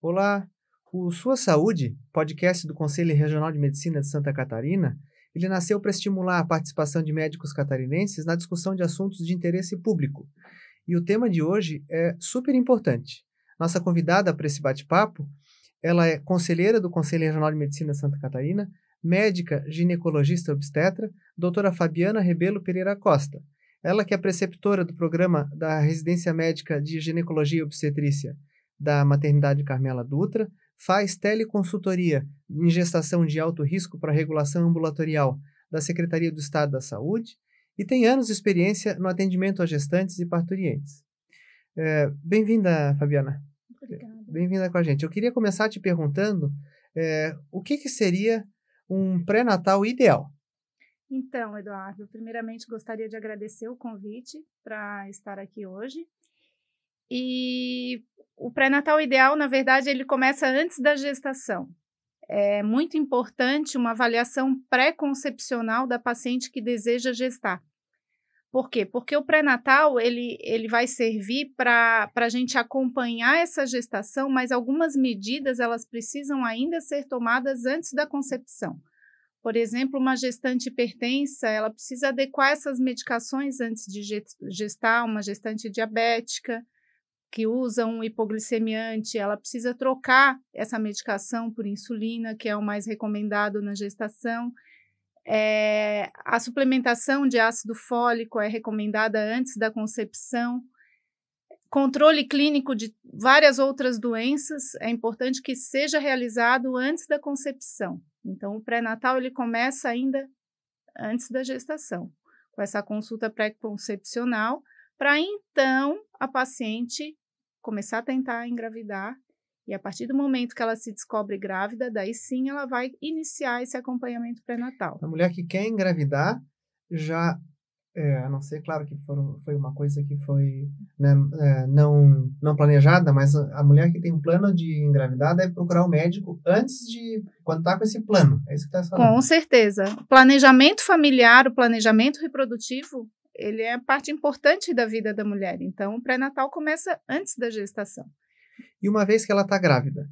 Olá, o Sua Saúde, podcast do Conselho Regional de Medicina de Santa Catarina, ele nasceu para estimular a participação de médicos catarinenses na discussão de assuntos de interesse público. E o tema de hoje é super importante. Nossa convidada para esse bate-papo, ela é conselheira do Conselho Regional de Medicina de Santa Catarina, médica ginecologista obstetra, doutora Fabiana Rebelo Pereira Costa. Ela que é preceptora do programa da Residência Médica de Ginecologia e Obstetrícia da Maternidade Carmela Dutra, faz teleconsultoria em gestação de alto risco para regulação ambulatorial da Secretaria do Estado da Saúde e tem anos de experiência no atendimento a gestantes e parturientes. Bem-vinda, Fabiana. Obrigada. Bem-vinda com a gente. Eu queria começar te perguntando o que seria um pré-natal ideal? Então, Eduardo, primeiramente gostaria de agradecer o convite para estar aqui hoje. E o pré-natal ideal, na verdade, ele começa antes da gestação. É muito importante uma avaliação pré-concepcional da paciente que deseja gestar. Por quê? Porque o pré-natal ele vai servir para a gente acompanhar essa gestação, mas algumas medidas elas precisam ainda ser tomadas antes da concepção. Por exemplo, uma gestante hipertensa, ela precisa adequar essas medicações antes de gestar, uma gestante diabética, que usa um hipoglicemiante, ela precisa trocar essa medicação por insulina, que é o mais recomendado na gestação. A suplementação de ácido fólico é recomendada antes da concepção. Controle clínico de várias outras doenças é importante que seja realizado antes da concepção. Então, o pré-natal ele começa ainda antes da gestação, com essa consulta pré-concepcional, para então a paciente começar a tentar engravidar, e a partir do momento que ela se descobre grávida, daí sim ela vai iniciar esse acompanhamento pré-natal. A mulher que quer engravidar já, a não ser, claro, que foi uma coisa que foi não planejada, mas a mulher que tem um plano de engravidar deve procurar o médico quando está com esse plano. É isso que está falando. Com certeza. O planejamento familiar, o planejamento reprodutivo, ele é parte importante da vida da mulher. Então, o pré-natal começa antes da gestação. E uma vez que ela está grávida,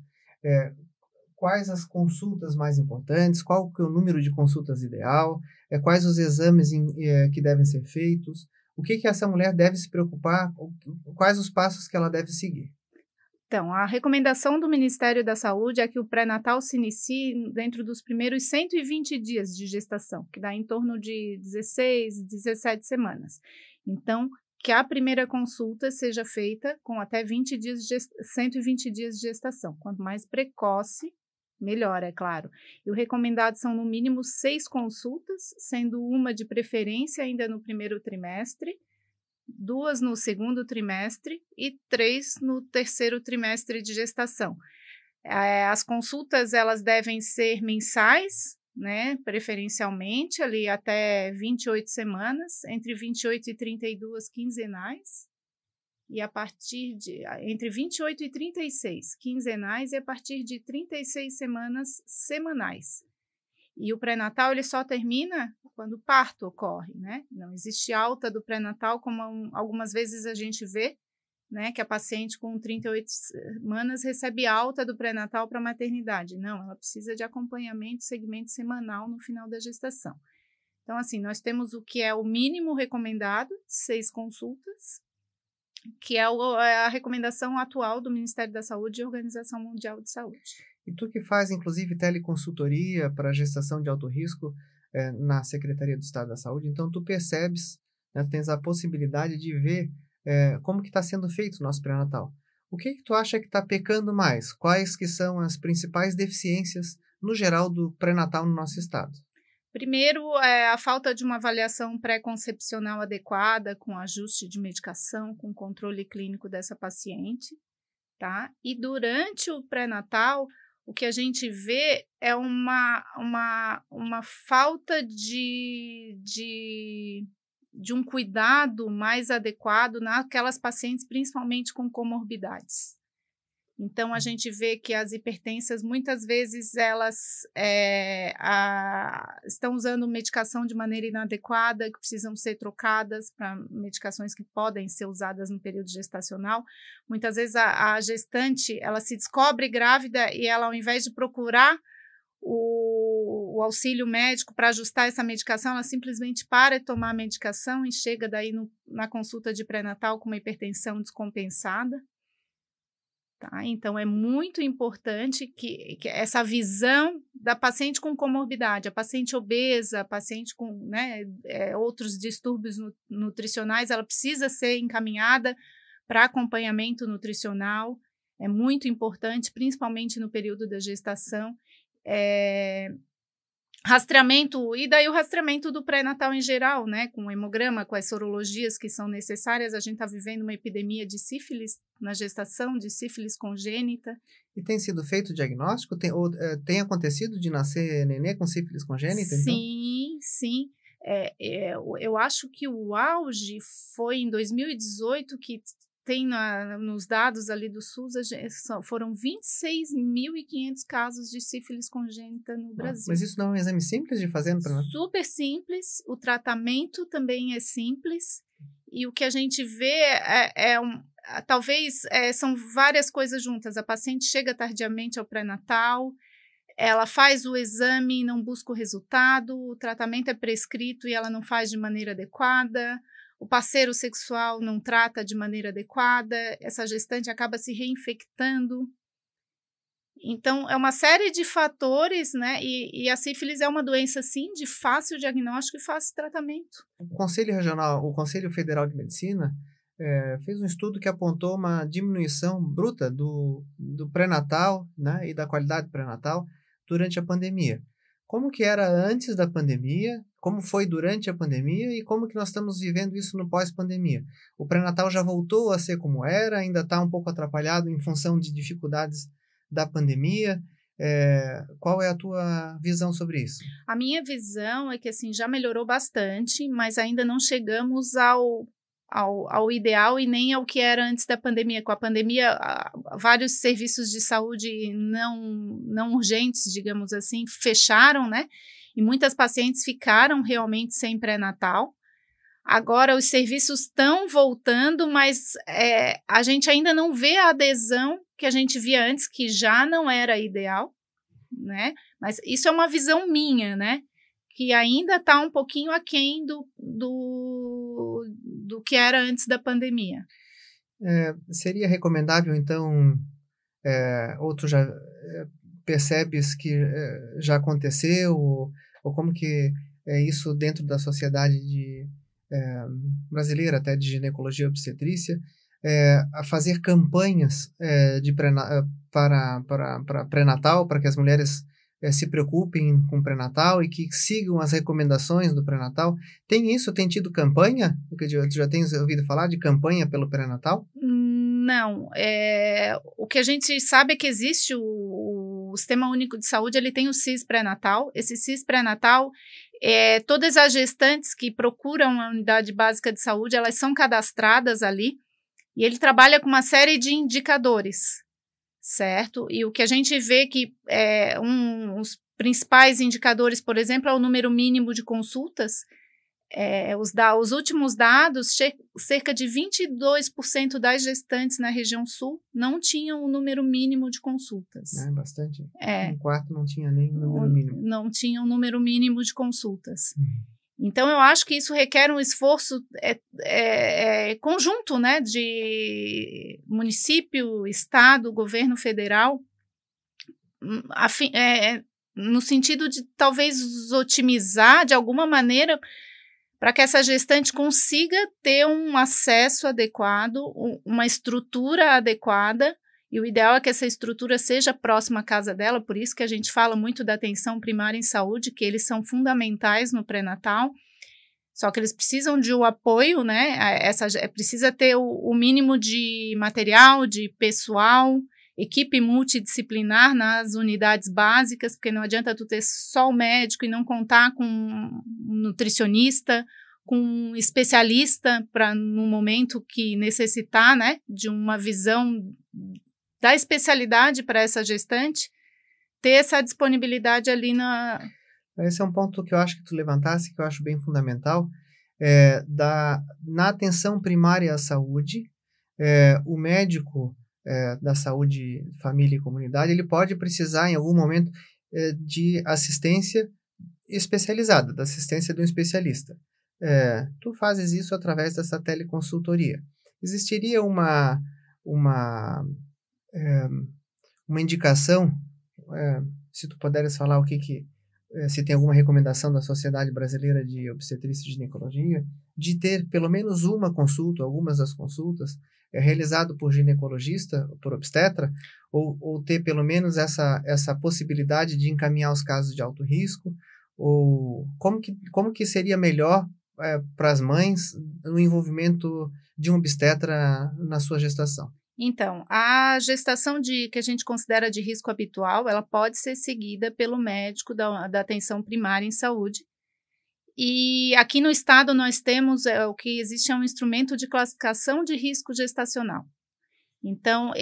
quais as consultas mais importantes? Qual que é o número de consultas ideal? Quais os exames que devem ser feitos? O que essa mulher deve se preocupar? Quais os passos que ela deve seguir? Então, a recomendação do Ministério da Saúde é que o pré-natal se inicie dentro dos primeiros 120 dias de gestação, que dá em torno de 16, 17 semanas. Então, que a primeira consulta seja feita com até 120 dias de gestação. Quanto mais precoce, melhor, é claro. E o recomendado são, no mínimo, 6 consultas, sendo uma de preferência ainda no primeiro trimestre, 2 no segundo trimestre e 3 no terceiro trimestre de gestação. As consultas elas devem ser mensais, né, preferencialmente, ali até 28 semanas, entre 28 e 32 quinzenais, e entre 28 e 36 quinzenais e a partir de 36 semanas semanais. E o pré-natal ele só termina quando o parto ocorre, né? Não existe alta do pré-natal, como algumas vezes a gente vê, né? Que a paciente com 38 semanas recebe alta do pré-natal para a maternidade. Não, ela precisa de acompanhamento, segmento semanal no final da gestação. Então, assim, nós temos o que é o mínimo recomendado, 6 consultas, que é a recomendação atual do Ministério da Saúde e Organização Mundial de Saúde. E tu que faz, inclusive, teleconsultoria para gestação de alto risco na Secretaria do Estado da Saúde, então tu percebes, né, tens a possibilidade de ver como que está sendo feito o nosso pré-natal. O que tu acha que está pecando mais? Quais que são as principais deficiências, no geral, do pré-natal no nosso estado? Primeiro, a falta de uma avaliação pré-concepcional adequada, com ajuste de medicação, com controle clínico dessa paciente, tá? E durante o pré-natal, o que a gente vê é uma falta de um cuidado mais adequado naquelas pacientes, principalmente com comorbidades. Então, a gente vê que as hipertensas, muitas vezes, elas estão usando medicação de maneira inadequada, que precisam ser trocadas para medicações que podem ser usadas no período gestacional. Muitas vezes, a gestante, ela se descobre grávida e ela, ao invés de procurar o auxílio médico para ajustar essa medicação, ela simplesmente para de tomar a medicação e chega daí na consulta de pré-natal com uma hipertensão descompensada. Tá? Então, é muito importante que essa visão da paciente com comorbidade, a paciente obesa, a paciente com, né, outros distúrbios nutricionais, ela precisa ser encaminhada para acompanhamento nutricional, é muito importante, principalmente no período da gestação. Rastreamento, e daí o rastreamento do pré-natal em geral, né, com o hemograma, com as sorologias que são necessárias. A gente está vivendo uma epidemia de sífilis na gestação, de sífilis congênita. E tem sido feito o diagnóstico? Tem acontecido de nascer nenê com sífilis congênita? Sim, então? Sim. Eu acho que o auge foi em 2018, que tem nos dados ali do SUS, foram 26.500 casos de sífilis congênita no Brasil. Mas isso não é um exame simples de fazer no pré-natal? Super simples, o tratamento também é simples, e o que a gente vê talvez são várias coisas juntas. A paciente chega tardiamente ao pré-natal, ela faz o exame e não busca o resultado, o tratamento é prescrito e ela não faz de maneira adequada, o parceiro sexual não trata de maneira adequada, essa gestante acaba se reinfectando. Então, é uma série de fatores, né? E a sífilis é uma doença, sim, de fácil diagnóstico e fácil tratamento. O Conselho Federal de Medicina fez um estudo que apontou uma diminuição bruta do pré-natal, né, e da qualidade pré-natal durante a pandemia. Como que era antes da pandemia, como foi durante a pandemia e como que nós estamos vivendo isso no pós-pandemia? O pré-natal já voltou a ser como era, ainda está um pouco atrapalhado em função de dificuldades da pandemia. Qual é a tua visão sobre isso? A minha visão é que assim, já melhorou bastante, mas ainda não chegamos ao ideal e nem ao que era antes da pandemia. Com a pandemia, vários serviços de saúde não urgentes, digamos assim, fecharam, né? E muitas pacientes ficaram realmente sem pré-natal. Agora, os serviços estão voltando, mas a gente ainda não vê a adesão que a gente via antes, que já não era ideal, né? Mas isso é uma visão minha, né? Que ainda está um pouquinho aquém do que era antes da pandemia. Seria recomendável, então, ou tu já percebes que já aconteceu, ou como que é isso dentro da sociedade brasileira, até de ginecologia e obstetrícia, a fazer campanhas para pré-natal, para que as mulheres se preocupem com o pré-natal e que sigam as recomendações do pré-natal. Tem tido campanha? Tu já tens ouvido falar de campanha pelo pré-natal? Não. O que a gente sabe é que existe o Sistema Único de Saúde, ele tem o CIS pré-natal. Esse CIS pré-natal, todas as gestantes que procuram a unidade básica de saúde, elas são cadastradas ali, e ele trabalha com uma série de indicadores, certo? E o que a gente vê que os principais indicadores, por exemplo, é o número mínimo de consultas. Os últimos dados, cerca de 22% das gestantes na região sul não tinham o número mínimo de consultas. Bastante. Um quarto não tinha nem o número mínimo. Não tinha o número mínimo de consultas. Então, eu acho que isso requer um esforço conjunto, né, de município, estado, governo federal, no sentido de talvez otimizar de alguma maneira para que essa gestante consiga ter um acesso adequado, uma estrutura adequada, e o ideal é que essa estrutura seja próxima à casa dela. Por isso que a gente fala muito da atenção primária em saúde, que eles são fundamentais no pré-natal, só que eles precisam de um apoio, né? Precisa ter o mínimo de material, de pessoal, equipe multidisciplinar nas unidades básicas, porque não adianta tu ter só o médico e não contar com um nutricionista, com um especialista para no momento que necessitar, né, de uma visão da especialidade para essa gestante, ter essa disponibilidade ali na... Esse é um ponto que eu acho que tu levantasse, que eu acho bem fundamental, na atenção primária à saúde, o médico da saúde, família e comunidade, ele pode precisar em algum momento de assistência especializada, da assistência de um especialista. Tu fazes isso através dessa teleconsultoria. Existiria uma indicação, se tu puderes falar se tem alguma recomendação da Sociedade Brasileira de Obstetrícia e Ginecologia, de ter pelo menos uma consulta, algumas das consultas, realizado por ginecologista, por obstetra, ou ter pelo menos essa possibilidade de encaminhar os casos de alto risco, ou como que seria melhor para as mães o envolvimento de um obstetra na sua gestação? Então, a gestação que a gente considera de risco habitual, ela pode ser seguida pelo médico da atenção primária em saúde. E aqui no estado nós temos o que existe um instrumento de classificação de risco gestacional. Então,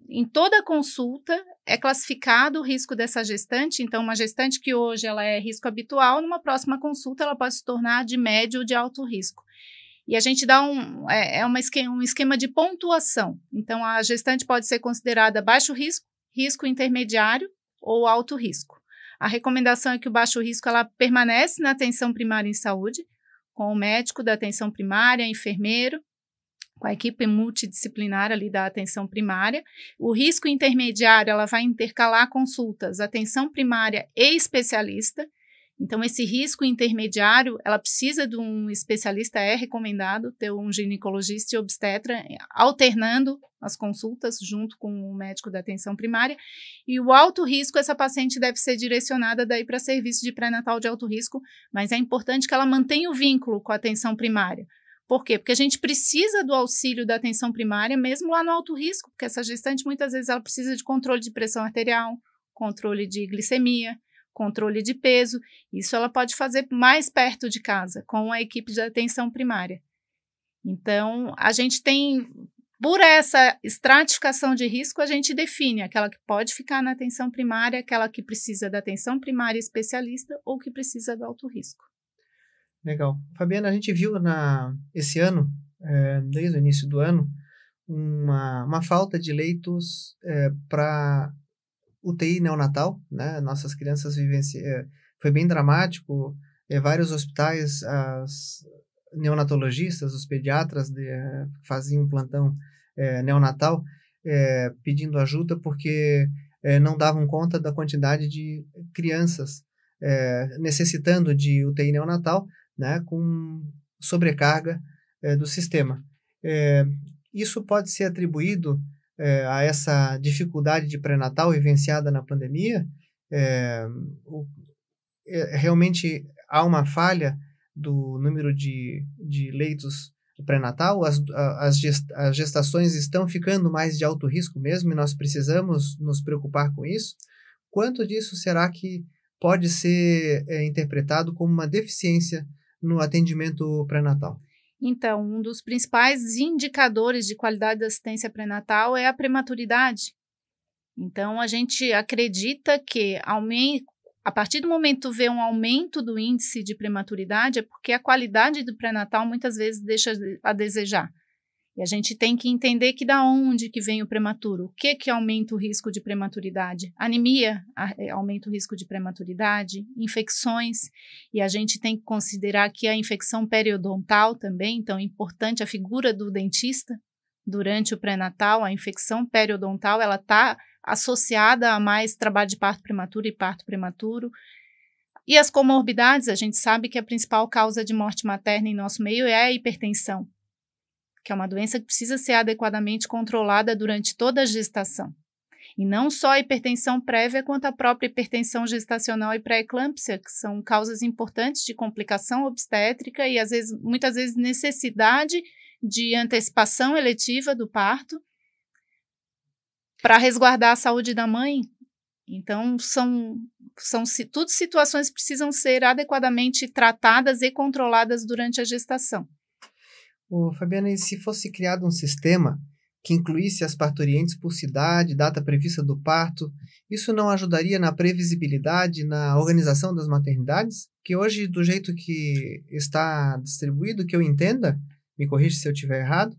em toda consulta é classificado o risco dessa gestante. Então, uma gestante que hoje ela é risco habitual, numa próxima consulta ela pode se tornar de médio ou de alto risco. E a gente dá um esquema de pontuação. Então, a gestante pode ser considerada baixo risco, risco intermediário ou alto risco. A recomendação é que o baixo risco ela permanece na atenção primária em saúde, com o médico da atenção primária, enfermeiro, com a equipe multidisciplinar ali da atenção primária. O risco intermediário ela vai intercalar consultas, atenção primária e especialista. Então, esse risco intermediário, ela precisa de um especialista, é recomendado ter um ginecologista e obstetra alternando as consultas junto com o médico da atenção primária. E o alto risco, essa paciente deve ser direcionada daí para serviço de pré-natal de alto risco, mas é importante que ela mantenha o vínculo com a atenção primária. Por quê? Porque a gente precisa do auxílio da atenção primária, mesmo lá no alto risco, porque essa gestante, muitas vezes, ela precisa de controle de pressão arterial, controle de glicemia, controle de peso. Isso ela pode fazer mais perto de casa, com a equipe de atenção primária. Então, a gente tem, por essa estratificação de risco, a gente define aquela que pode ficar na atenção primária, aquela que precisa da atenção primária especialista ou que precisa do alto risco. Legal. Fabiana, a gente viu esse ano, desde o início do ano, uma falta de leitos para UTI neonatal, né? Nossas crianças foi bem dramático, vários hospitais, as neonatologistas, os pediatras faziam plantão neonatal pedindo ajuda porque não davam conta da quantidade de crianças necessitando de UTI neonatal, né? Com sobrecarga do sistema. Isso pode ser atribuído a essa dificuldade de pré-natal vivenciada na pandemia. Realmente há uma falha do número de leitos pré-natal, as gestações estão ficando mais de alto risco mesmo e nós precisamos nos preocupar com isso. Quanto disso será que pode ser interpretado como uma deficiência no atendimento pré-natal? Então, um dos principais indicadores de qualidade da assistência pré-natal é a prematuridade. Então, a gente acredita que a partir do momento que vê um aumento do índice de prematuridade, é porque a qualidade do pré-natal muitas vezes deixa a desejar. E a gente tem que entender que da onde que vem o prematuro, o que aumenta o risco de prematuridade. Anemia aumenta o risco de prematuridade, infecções, e a gente tem que considerar que a infecção periodontal também, então é importante a figura do dentista durante o pré-natal. A infecção periodontal, ela está associada a mais trabalho de parto prematuro e parto prematuro. E as comorbidades, a gente sabe que a principal causa de morte materna em nosso meio é a hipertensão, que é uma doença que precisa ser adequadamente controlada durante toda a gestação. E não só a hipertensão prévia, quanto a própria hipertensão gestacional e pré-eclâmpsia, que são causas importantes de complicação obstétrica e, muitas vezes, necessidade de antecipação eletiva do parto para resguardar a saúde da mãe. Então, são tudo situações que precisam ser adequadamente tratadas e controladas durante a gestação. Fabiana, e se fosse criado um sistema que incluísse as parturientes por cidade, data prevista do parto, isso não ajudaria na previsibilidade, na organização das maternidades? Que hoje, do jeito que está distribuído, que eu entenda, me corrija se eu estiver errado,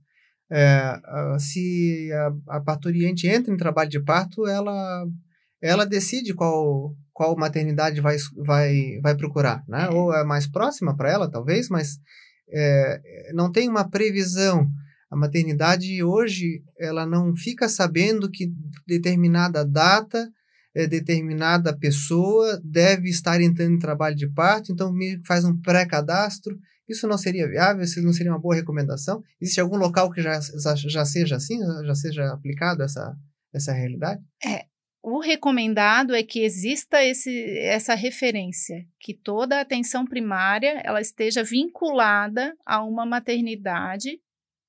se a parturiente entra em trabalho de parto, ela decide qual maternidade vai procurar, né? Ou é mais próxima para ela, talvez, mas não tem uma previsão. A maternidade hoje, ela não fica sabendo que determinada data, determinada pessoa deve estar entrando em trabalho de parto, então meio que faz um pré-cadastro. Isso não seria viável? Isso não seria uma boa recomendação? Existe algum local que já seja assim, já seja aplicado essa realidade? O recomendado é que exista essa referência, que toda a atenção primária ela esteja vinculada a uma maternidade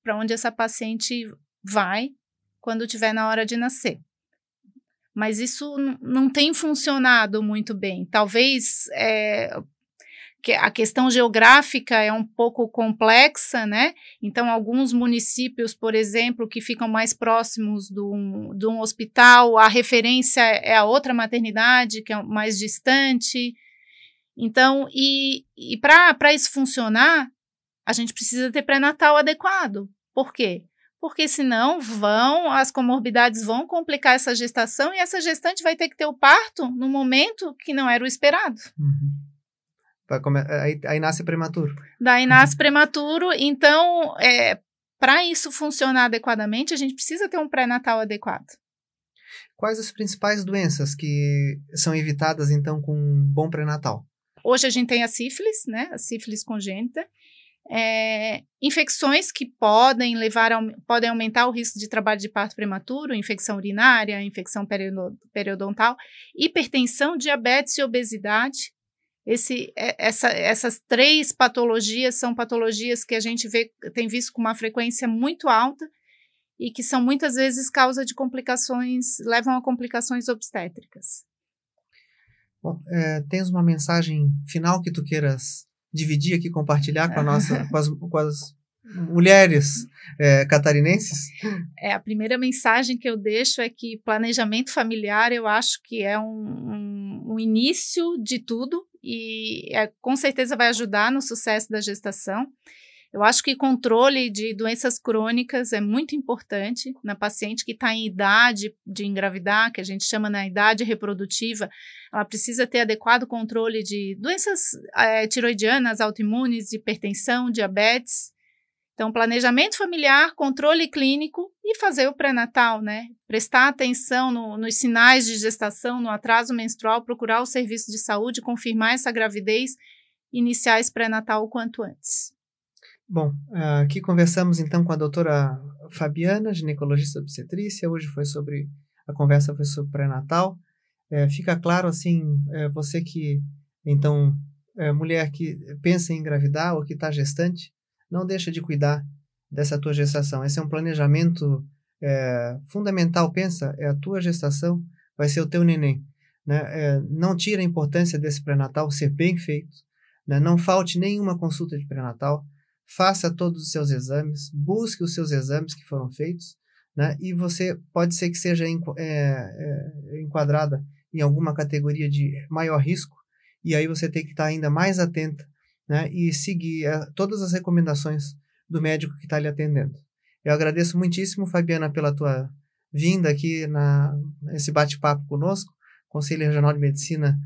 para onde essa paciente vai quando estiver na hora de nascer. Mas isso não tem funcionado muito bem. Talvez que a questão geográfica é um pouco complexa, né? Então, alguns municípios, por exemplo, que ficam mais próximos de um hospital, a referência é a outra maternidade, que é mais distante. Então, e para isso funcionar, a gente precisa ter pré-natal adequado. Por quê? Porque senão as comorbidades vão complicar essa gestação e essa gestante vai ter que ter o parto no momento que não era o esperado. Uhum. Aí nasce prematuro. Daí nasce prematuro, então, para isso funcionar adequadamente, a gente precisa ter um pré-natal adequado. Quais as principais doenças que são evitadas, então, com um bom pré-natal? Hoje a gente tem a sífilis, né? A sífilis congênita. Infecções que podem aumentar o risco de trabalho de parto prematuro, infecção urinária, infecção periodontal, hipertensão, diabetes e obesidade. Essas 3 patologias são patologias que a gente tem visto com uma frequência muito alta e que são muitas vezes causa de complicações, levam a complicações obstétricas. Bom, tens uma mensagem final que tu queiras dividir aqui, compartilhar com as mulheres catarinenses? A primeira mensagem que eu deixo é que planejamento familiar eu acho que é um início de tudo e com certeza vai ajudar no sucesso da gestação. Eu acho que controle de doenças crônicas é muito importante na paciente que está em idade de engravidar, que a gente chama na idade reprodutiva. Ela precisa ter adequado controle de doenças tiroidianas, autoimunes, hipertensão, diabetes. Então, planejamento familiar, controle clínico e fazer o pré-natal, né? Prestar atenção nos sinais de gestação, no atraso menstrual, procurar o serviço de saúde, confirmar essa gravidez, iniciar esse pré-natal o quanto antes. Bom, aqui conversamos então com a doutora Fabiana, ginecologista obstetrícia. Hoje a conversa foi sobre pré-natal. Fica claro, assim, você que, então, mulher que pensa em engravidar ou que está gestante, não deixa de cuidar dessa tua gestação. Esse é um planejamento fundamental. Pensa, a tua gestação vai ser o teu neném, né? Não tira a importância desse pré-natal ser bem feito, né? Não falte nenhuma consulta de pré-natal. Faça todos os seus exames, busque os seus exames que foram feitos, né? E você pode ser que seja enquadrada em alguma categoria de maior risco, e aí você tem que estar ainda mais atenta, né? E seguir todas as recomendações do médico que está lhe atendendo. Eu agradeço muitíssimo, Fabiana, pela tua vinda aqui nesse bate-papo conosco. O Conselho Regional de Medicina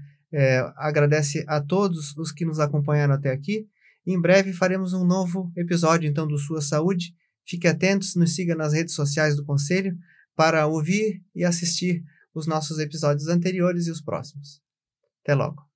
agradece a todos os que nos acompanharam até aqui. Em breve faremos um novo episódio, então, do Sua Saúde. Fique atentos, nos siga nas redes sociais do Conselho para ouvir e assistir os nossos episódios anteriores e os próximos. Até logo.